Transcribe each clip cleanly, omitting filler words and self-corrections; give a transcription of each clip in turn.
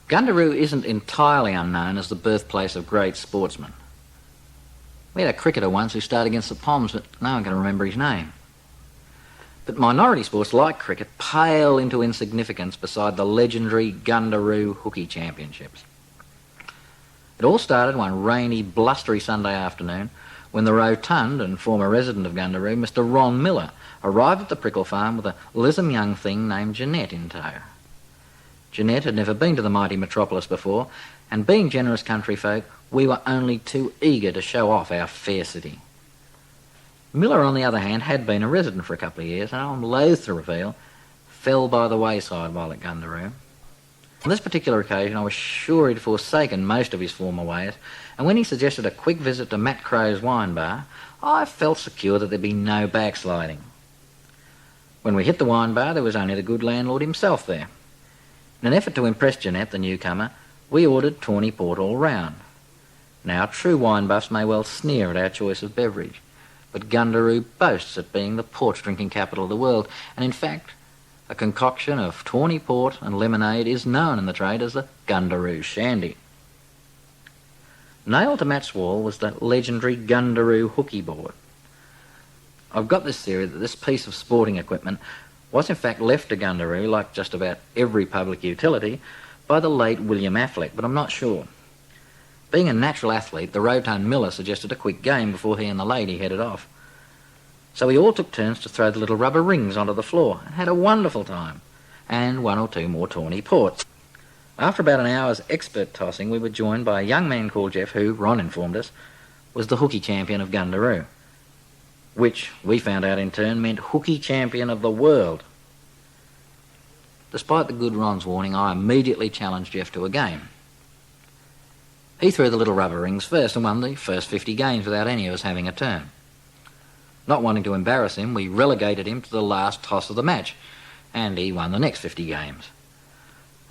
Gundaroo isn't entirely unknown as the birthplace of great sportsmen. We had a cricketer once who started against the Poms, but no one can remember his name. But minority sports like cricket pale into insignificance beside the legendary Gundaroo Hooky Championships. It all started one rainy, blustery Sunday afternoon when the rotund and former resident of Gundaroo, Mr. Ron Miller, arrived at the Prickle Farm with a lissom young thing named Jeanette in tow. Jeanette had never been to the mighty metropolis before, and being generous country folk, we were only too eager to show off our fair city. Miller, on the other hand, had been a resident for a couple of years, and I'm loath to reveal, fell by the wayside while at Gundaroo. On this particular occasion, I was sure he'd forsaken most of his former ways, and when he suggested a quick visit to Matt Crow's wine bar, I felt secure that there'd be no backsliding. When we hit the wine bar, there was only the good landlord himself there. In an effort to impress Jeanette, the newcomer, we ordered tawny port all round. Now, true wine buffs may well sneer at our choice of beverage, but Gundaroo boasts of being the port-drinking capital of the world, and in fact, a concoction of tawny port and lemonade is known in the trade as the Gundaroo Shandy. Nailed to Matt's wall was the legendary Gundaroo hooky board. I've got this theory that this piece of sporting equipment was in fact left to Gundaroo, like just about every public utility, by the late William Affleck, but I'm not sure. Being a natural athlete, the rotund Miller suggested a quick game before he and the lady headed off. So we all took turns to throw the little rubber rings onto the floor and had a wonderful time, and one or two more tawny ports. After about an hour's expert tossing, we were joined by a young man called Jeff who, Ron informed us, was the hooky champion of Gundaroo, which we found out in turn meant hooky champion of the world. Despite the good Ron's warning, I immediately challenged Jeff to a game. He threw the little rubber rings first and won the first 50 games without any of us having a turn. Not wanting to embarrass him, we relegated him to the last toss of the match, and he won the next 50 games.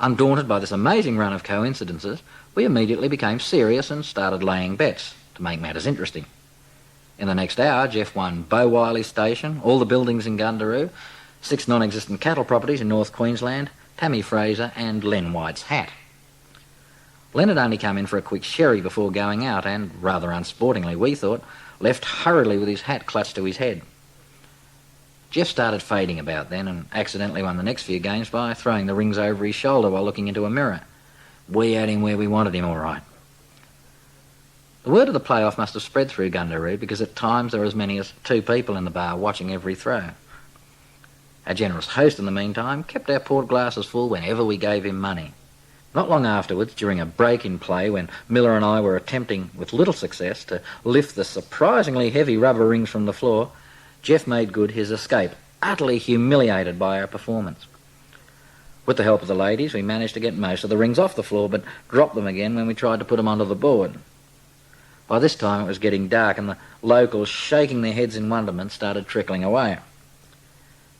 Undaunted by this amazing run of coincidences, we immediately became serious and started laying bets to make matters interesting. In the next hour, Jeff won Bow Wiley Station, all the buildings in Gundaroo, 6 non-existent cattle properties in North Queensland, Tammy Fraser and Len White's hat. Len had only come in for a quick sherry before going out and, rather unsportingly we thought, left hurriedly with his hat clutched to his head. Jeff started fading about then and accidentally won the next few games by throwing the rings over his shoulder while looking into a mirror. We had him where we wanted him, all right. The word of the playoff must have spread through Gundaroo because at times there were as many as 2 people in the bar watching every throw. Our generous host, in the meantime, kept our port glasses full whenever we gave him money. Not long afterwards, during a break in play when Miller and I were attempting, with little success, to lift the surprisingly heavy rubber rings from the floor, Jeff made good his escape, utterly humiliated by our performance. With the help of the ladies, we managed to get most of the rings off the floor, but dropped them again when we tried to put them onto the board. By this time it was getting dark, and the locals, shaking their heads in wonderment, started trickling away.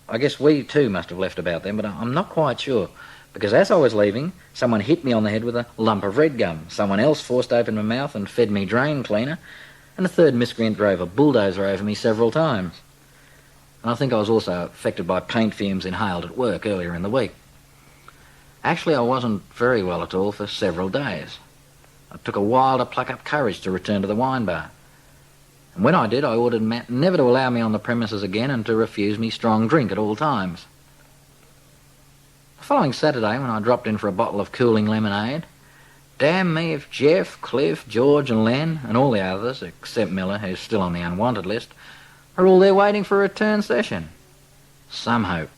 I guess we too must have left about then, but I'm not quite sure, because as I was leaving, someone hit me on the head with a lump of red gum, someone else forced open my mouth and fed me drain cleaner, and a third miscreant drove a bulldozer over me several times. And I think I was also affected by paint fumes inhaled at work earlier in the week. Actually, I wasn't very well at all for several days. It took a while to pluck up courage to return to the wine bar. And when I did, I ordered Matt never to allow me on the premises again and to refuse me strong drink at all times. The following Saturday, when I dropped in for a bottle of cooling lemonade, damn me if Jeff, Cliff, George and Len, and all the others, except Miller, who's still on the unwanted list, are all there waiting for a return session. Some hope.